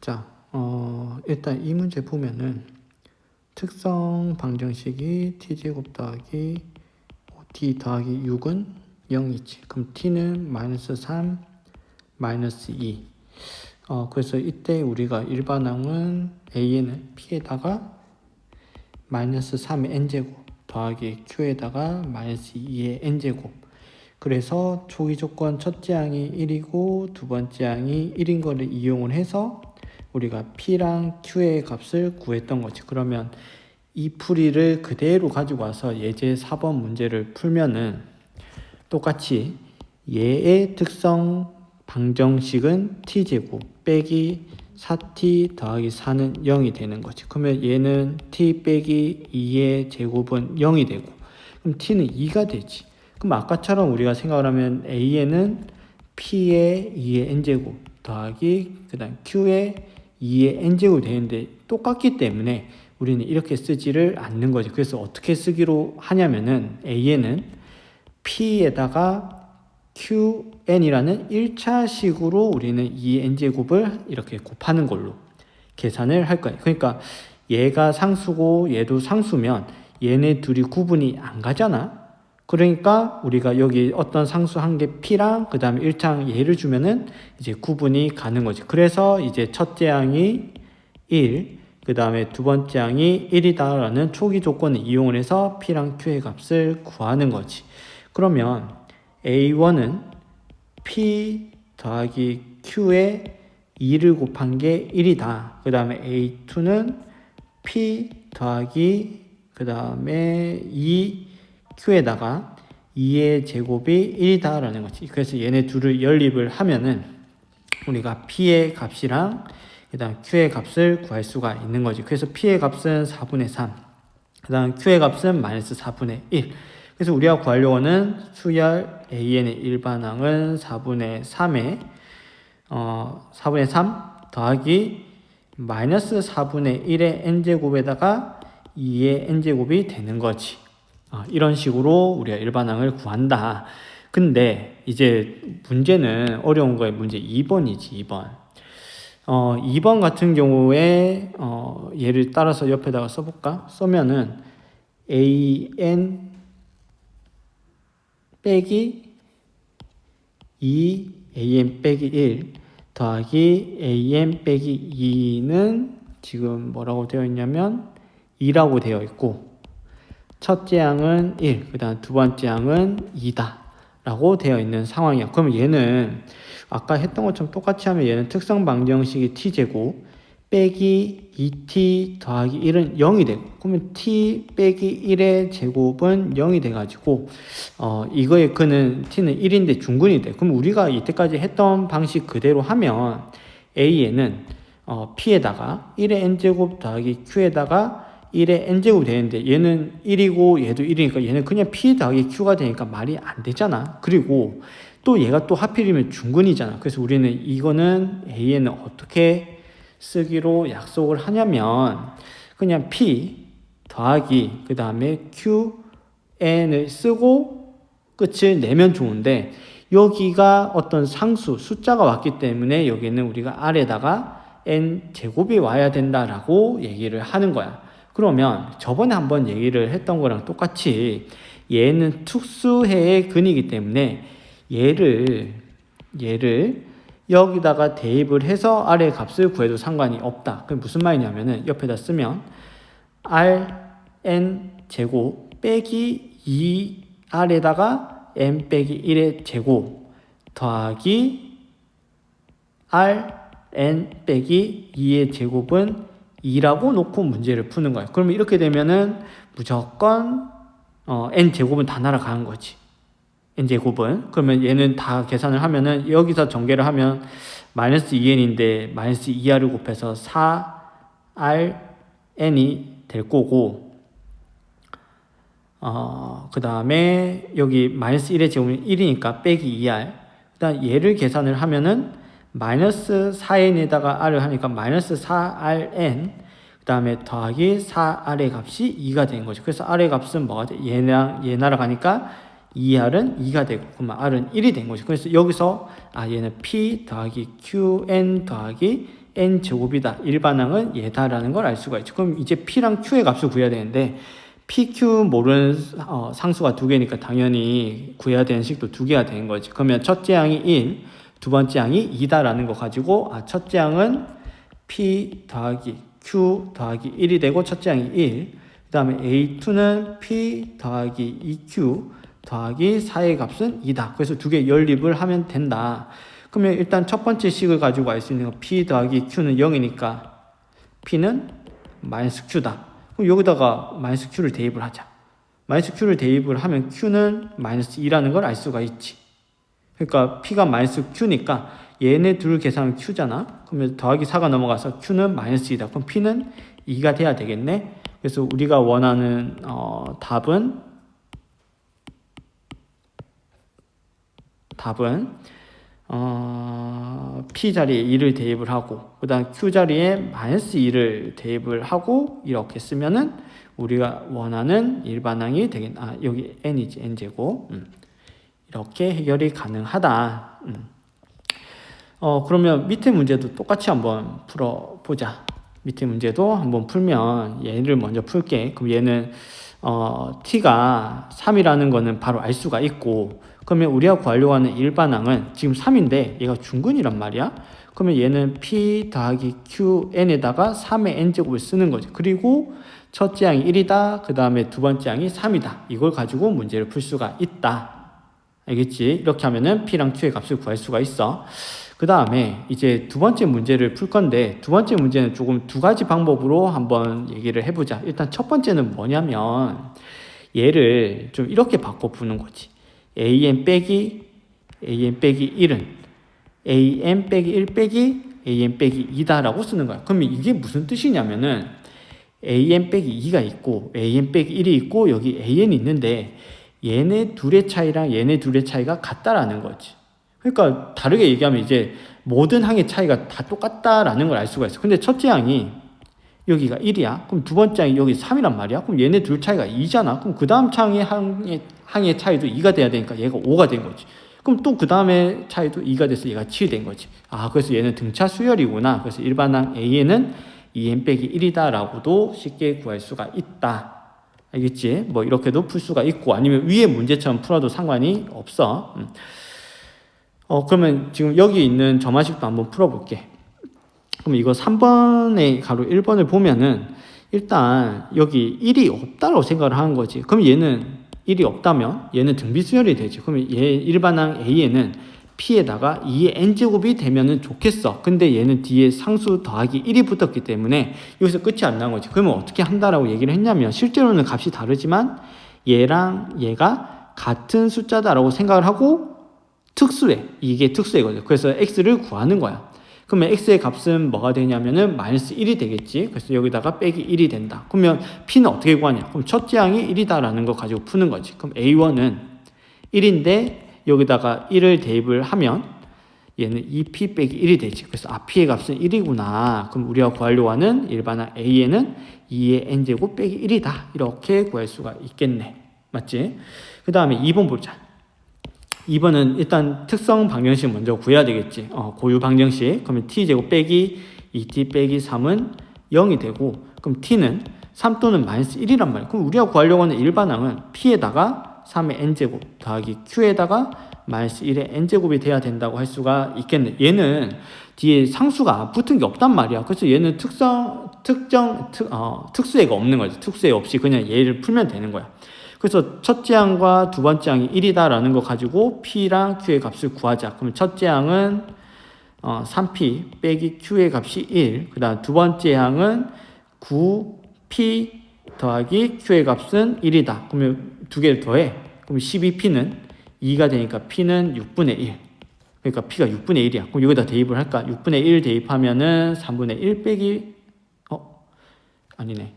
자, 일단 이 문제 보면은 특성 방정식이 t제곱 더하기 t 더하기 6은 0이지. 그럼 t는 마이너스 3, 마이너스 2. 그래서 이때 우리가 일반항은 a는 p에다가 마이너스 3의 n제곱 더하기 q에다가 마이너스 2의 n제곱. 그래서 초기 조건 첫째 항이 1이고 두 번째 항이 1인 거를 이용을 해서 우리가 p랑 q의 값을 구했던 거지. 그러면 이 풀이를 그대로 가지고 와서 예제 4번 문제를 풀면은 똑같이 얘의 특성 방정식은 t제곱 빼기 4t 더하기 4는 0이 되는 거지. 그러면 얘는 t 빼기 2의 제곱은 0이 되고, 그럼 t는 2가 되지. 그럼 아까처럼 우리가 생각을 하면 a에는 p의 2의 n제곱 더하기 그 다음 q의 2의 n제곱이 되는데 똑같기 때문에 우리는 이렇게 쓰지를 않는 거지. 그래서 어떻게 쓰기로 하냐면은 a에는 p에다가 qn이라는 1차식으로 우리는 2의 n제곱을 이렇게 곱하는 걸로 계산을 할 거예요. 그러니까 얘가 상수고 얘도 상수면 얘네 둘이 구분이 안 가잖아. 그러니까 우리가 여기 어떤 상수 한 개 p랑 그 다음에 1차항 얘를 주면은 이제 구분이 가는 거지. 그래서 이제 첫째 항이 1, 그 다음에 두 번째 항이 1이다 라는 초기 조건을 이용을 해서 p랑 q의 값을 구하는 거지. 그러면 A1은 P 더하기 Q에 2를 곱한 게 1이다. 그 다음에 A2는 P 더하기 그 다음에 2Q에다가 2의 제곱이 1이다 라는 거지. 그래서 얘네 둘을 연립을 하면은 우리가 P의 값이랑 그 다음 Q의 값을 구할 수가 있는 거지. 그래서 P의 값은 4분의 3, 그 다음 Q의 값은 마이너스 4분의 1. 그래서 우리가 구하려고 하는 수열 AN의 일반항은 4분의 3에 4분의 3 더하기 마이너스 4분의 1의 n제곱에다가 2의 n제곱이 되는 거지. 이런 식으로 우리가 일반항을 구한다. 근데 이제 문제는 어려운 거에 문제 2번이지. 2번 2번 같은 경우에 얘를 따라서 옆에다가 써볼까? 써면은 AN 빼기 2 AM 빼기 1 더하기 AM 빼기 2는 지금 뭐라고 되어 있냐면 2라고 되어 있고, 첫째 항은 1, 그 다음 두 번째 항은 2다 라고 되어 있는 상황이야. 그럼 얘는 아까 했던 것처럼 똑같이 하면 얘는 특성 방정식이 t제곱 빼기 2t 더하기 1은 0이 되고, 그러면 t 빼기 1의 제곱은 0이 돼가지고 이거의 그는 t는 1인데 중근이 돼. 그럼 우리가 이때까지 했던 방식 그대로 하면 a에는 p에다가 1의 n제곱 더하기 q에다가 1의 n제곱이 되는데 얘는 1이고 얘도 1이니까 얘는 그냥 p 더하기 q가 되니까 말이 안 되잖아. 그리고 또 얘가 또 하필이면 중근이잖아. 그래서 우리는 이거는 a에는 어떻게 쓰기로 약속을 하냐면 그냥 p 더하기 그 다음에 qn을 쓰고 끝을 내면 좋은데, 여기가 어떤 상수 숫자가 왔기 때문에 여기는 우리가 아래다가 n제곱이 와야 된다라고 얘기를 하는 거야. 그러면 저번에 한번 얘기를 했던 거랑 똑같이 얘는 특수해의 근이기 때문에 얘를 여기다가 대입을 해서 아래 값을 구해도 상관이 없다. 그게 무슨 말이냐면은 옆에다 쓰면 rn 제곱 빼기 2 r에다가 n 빼기 1의 제곱 더하기 rn 빼기 2의 제곱은 2라고 놓고 문제를 푸는 거예요. 그러면 이렇게 되면은 무조건 n 제곱은 다 날아가는 거지. n제곱은. 그러면 얘는 다 계산을 하면은 여기서 전개를 하면 마이너스 2n인데 마이너스 2r을 곱해서 4rn이 될 거고, 그 다음에 여기 마이너스 1의 제곱은 1이니까 빼기 2r, 그 다음 얘를 계산을 하면은 마이너스 4n에다가 r을 하니까 마이너스 4rn, 그 다음에 더하기 4r의 값이 2가 된 거죠. 그래서 r의 값은 뭐가 돼? 얘랑 얘 날아가니까 2R은 2가 되고 그러면 R은 1이 된 거죠. 그래서 여기서 얘는 P 더하기 QN 더하기 N 제곱이다. 일반항은 얘다라는 걸 알 수가 있죠. 그럼 이제 P랑 Q의 값을 구해야 되는데 PQ 모르는 상수가 두 개니까 당연히 구해야 되는 식도 두 개가 되는 거지. 그러면 첫째 항이 1, 두 번째 항이 2다라는 거 가지고 첫째 항은 P 더하기 Q 더하기 1이 되고 첫째 항이 1, 그 다음에 A2는 P 더하기 2Q 더하기 4의 값은 2다. 그래서 두 개 연립을 하면 된다. 그러면 일단 첫 번째 식을 가지고 알 수 있는 건 P 더하기 Q는 0이니까 P는 마이너스 Q다. 그럼 여기다가 마이너스 Q를 대입을 하자. 마이너스 Q를 대입을 하면 Q는 마이너스 2라는 걸 알 수가 있지. 그러니까 P가 마이너스 Q니까 얘네 둘 계산하면 Q잖아. 그러면 더하기 4가 넘어가서 Q는 마이너스 2다. 그럼 P는 2가 돼야 되겠네. 그래서 우리가 원하는 답은 P 자리에 2를 대입을 하고 그 다음 Q 자리에 마이너스 2를 대입을 하고 이렇게 쓰면은 우리가 원하는 일반항이 되겠다. 여기 n이지, n제곱. 이렇게 해결이 가능하다. 그러면 밑에 문제도 똑같이 한번 풀어보자. 밑에 문제도 한번 풀면 얘를 먼저 풀게. 그럼 얘는 t가 3이라는 거는 바로 알 수가 있고, 그러면 우리가 구하려고 하는 일반항은 지금 3인데 얘가 중근이란 말이야. 그러면 얘는 p 더하기 qn에다가 3의 n제곱을 쓰는 거지. 그리고 첫째 항이 1이다. 그 다음에 두 번째 항이 3이다. 이걸 가지고 문제를 풀 수가 있다. 알겠지? 이렇게 하면은 p랑 q의 값을 구할 수가 있어. 그 다음에 이제 두 번째 문제를 풀 건데, 두 번째 문제는 조금 두 가지 방법으로 한번 얘기를 해보자. 일단 첫 번째는 뭐냐면 얘를 좀 이렇게 바꿔 푸는 거지. an 빼기 1은 an 빼기 1 빼기 an 빼기 2다라고 쓰는 거야. 그러면 이게 무슨 뜻이냐면은 an 빼기 2가 있고 an 빼기 1이 있고 여기 an이 있는데 얘네 둘의 차이랑 얘네 둘의 차이가 같다라는 거지. 그러니까 다르게 얘기하면 이제 모든 항의 차이가 다 똑같다라는 걸 알 수가 있어. 근데 첫째 항이 여기가 1이야. 그럼 두 번째 항이 여기 3이란 말이야. 그럼 얘네 둘 차이가 2잖아. 그럼 그 다음 항의 차이도 2가 돼야 되니까 얘가 5가 된 거지. 그럼 또 그 다음에 차이도 2가 돼서 얘가 7이 된 거지. 그래서 얘는 등차 수열이구나. 그래서 일반항 A에는 2n 빼기 1이다 라고도 쉽게 구할 수가 있다. 알겠지? 뭐 이렇게도 풀 수가 있고 아니면 위에 문제처럼 풀어도 상관이 없어. 그러면 지금 여기 있는 점화식도 한번 풀어볼게. 그럼 이거 3번의 가로 1번을 보면은 일단 여기 1이 없다라고 생각을 하는 거지. 그럼 얘는 1이 없다면 얘는 등비수열이 되지. 그러면 얘 일반항 A에는 P에다가 2의 n제곱이 되면은 좋겠어. 근데 얘는 뒤에 상수 더하기 1이 붙었기 때문에 여기서 끝이 안 나온 거지. 그러면 어떻게 한다라고 얘기를 했냐면 실제로는 값이 다르지만 얘랑 얘가 같은 숫자다라고 생각을 하고 특수해. 이게 특수해거든. 그래서 x를 구하는 거야. 그러면 x의 값은 뭐가 되냐면은 마이너스 1이 되겠지. 그래서 여기다가 빼기 1이 된다. 그러면 p는 어떻게 구하냐? 그럼 첫째 항이 1이다라는 거 가지고 푸는 거지. 그럼 a1은 1인데 여기다가 1을 대입을 하면 얘는 2p 빼기 1이 되지. 그래서 p의 값은 1이구나. 그럼 우리가 구하려고 하는 일반항 a에는 2의 n제곱 빼기 1이다. 이렇게 구할 수가 있겠네. 맞지? 그 다음에 2번 보자. 2번은 일단 특성 방정식 먼저 구해야 되겠지. 고유 방정식. 그러면 t제곱 빼기 2t 빼기 3은 0이 되고, 그럼 t는 3 또는 마이너스 1이란 말이야. 그럼 우리가 구하려고 하는 일반항은 p에다가 3의 n제곱 더하기 q에다가 마이너스 1의 n제곱이 돼야 된다고 할 수가 있겠네. 얘는 뒤에 상수가 붙은 게 없단 말이야. 그래서 얘는 특수해가 없는 거지. 특수해 없이 그냥 얘를 풀면 되는 거야. 그래서 첫째 항과 두 번째 항이 1이다라는 거 가지고 P랑 Q의 값을 구하자. 그러면 첫째 항은 3P 빼기 Q의 값이 1. 그 다음 두 번째 항은 9P 더하기 Q의 값은 1이다. 그러면 두 개를 더해. 그럼 12P는 2가 되니까 P는 6분의 1. 그러니까 P가 6분의 1이야. 그럼 여기다 대입을 할까? 6분의 1 대입하면은 3분의 1 빼기 아니네.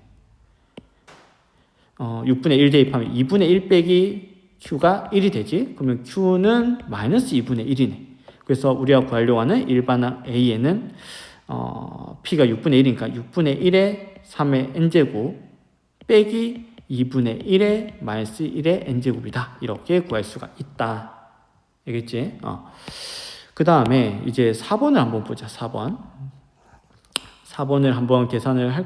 6분의 1 대입하면 2분의 1 빼기 Q가 1이 되지. 그러면 Q는 마이너스 2분의 1이네. 그래서 우리가 구하려고 하는 일반항 A에는 P가 6분의 1이니까 6분의 1에 3의 n제곱 빼기 2분의 1의 마이너스 1의 n제곱이다. 이렇게 구할 수가 있다. 알겠지? 그 다음에 이제 4번을 한번 보자. 4번을 한번 계산을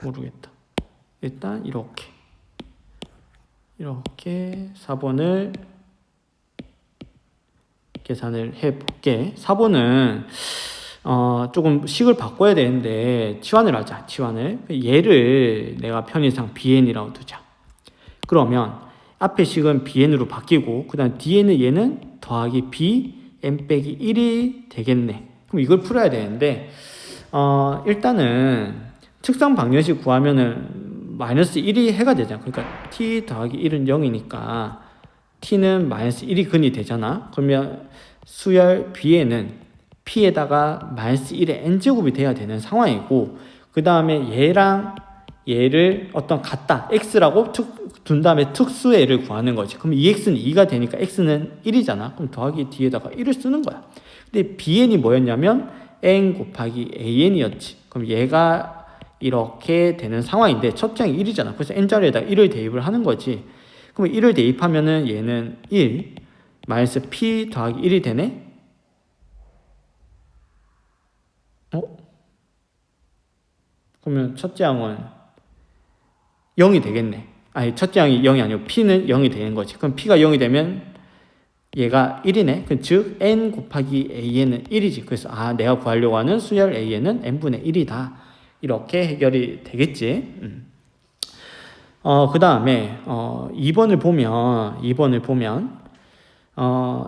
모르겠다. 일단 이렇게 4번을 계산을 해볼게. 4번은 조금 식을 바꿔야 되는데 치환을 하자. 얘를 내가 편의상 bn이라고 두자. 그러면 앞에 식은 bn으로 바뀌고 그 다음 뒤에는 얘는 더하기 bn 빼기 1이 되겠네. 그럼 이걸 풀어야 되는데 일단은 측성 방정식 구하면은 마이너스 1이 해가 되잖아. 그러니까 t 더하기 1은 0이니까 t는 마이너스 1이 근이 되잖아. 그러면 수열 b에는 p에다가 마이너스 1의 n제곱이 돼야 되는 상황이고, 그 다음에 얘랑 얘를 어떤 같다 x라고 둔 다음에 특수애를 구하는 거지. 그럼 2x는 2가 되니까 x는 1이잖아. 그럼 더하기 뒤에다가 1을 쓰는 거야. 근데 bn이 뭐였냐면 n 곱하기 an이었지. 그럼 얘가 이렇게 되는 상황인데 첫 장이 1이잖아. 그래서 n자리에다 1을 대입을 하는 거지. 그럼 1을 대입하면은 얘는 1 마이너스 p 더하기 1이 되네. 그러면 첫째 항은 0이 되겠네. 아니, 첫째 항이 0이 아니고 p는 0이 되는 거지. 그럼 p가 0이 되면 얘가 1이네. 즉 n 곱하기 an은 1이지. 그래서 내가 구하려고 하는 수열 an은 n분의 1이다. 이렇게 해결이 되겠지. 그 다음에 2번을 보면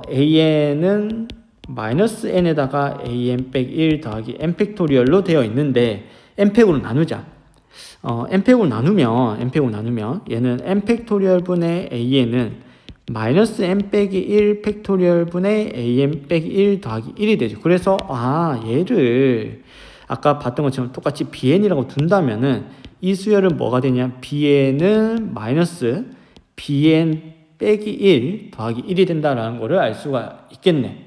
an은 마이너스 n에다가 an 빼기 1 더하기 n 팩토리얼로 되어 있는데 n팩으로 나누자. n팩으로 나누면 얘는 n 팩토리얼 분의 an은 마이너스 n 빼기 1 팩토리얼 분의 an 빼기 1 더하기 1이 되죠. 그래서 얘를 아까 봤던 것처럼 똑같이 bn이라고 둔다면은 이 수열은 뭐가 되냐? bn은 마이너스 bn 빼기 1 더하기 1이 된다라는 거를 알 수가 있겠네.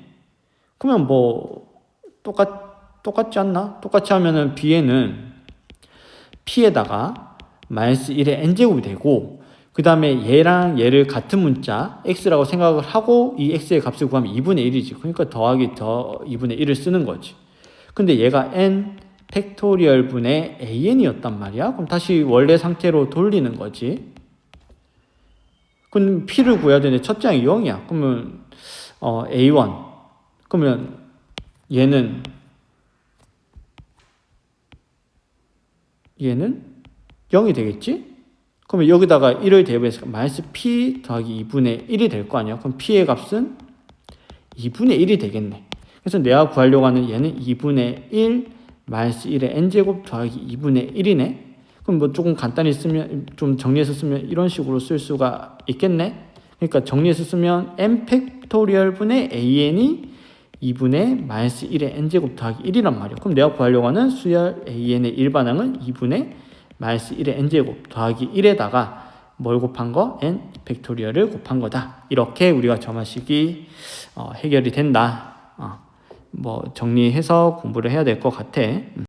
그러면 똑같지 않나? 똑같이 하면은 bn은 p에다가 마이너스 1의 n제곱이 되고, 그 다음에 얘랑 얘를 같은 문자 x라고 생각을 하고 이 x의 값을 구하면 2분의 1이지. 그러니까 더하기 2분의 1을 쓰는 거지. 근데 얘가 n 팩토리얼 분의 an이었단 말이야. 그럼 다시 원래 상태로 돌리는 거지. 그럼 p를 구해야 되는데 첫째 항이 0이야. 그러면 a1. 그러면 얘는 0이 되겠지? 그러면 여기다가 1을 대입해서 마이너스 p 더하기 2분의 1이 될 거 아니야. 그럼 p의 값은 2분의 1이 되겠네. 그래서 내가 구하려고 하는 얘는 2분의 1 마이너스 1의 n제곱 더하기 2분의 1이네. 그럼 조금 간단히 쓰면, 좀 정리해서 쓰면 이런 식으로 쓸 수가 있겠네. 그러니까 정리해서 쓰면 n 팩토리얼 분의 an이 2분의 마이너스 1의 n제곱 더하기 1이란 말이야. 그럼 내가 구하려고 하는 수열 an의 일반항은 2분의 마이너스 1의 n제곱 더하기 1에다가 뭘 곱한 거? n 팩토리얼을 곱한 거다. 이렇게 우리가 점화식이 해결이 된다. 정리해서 공부를 해야 될 것 같아.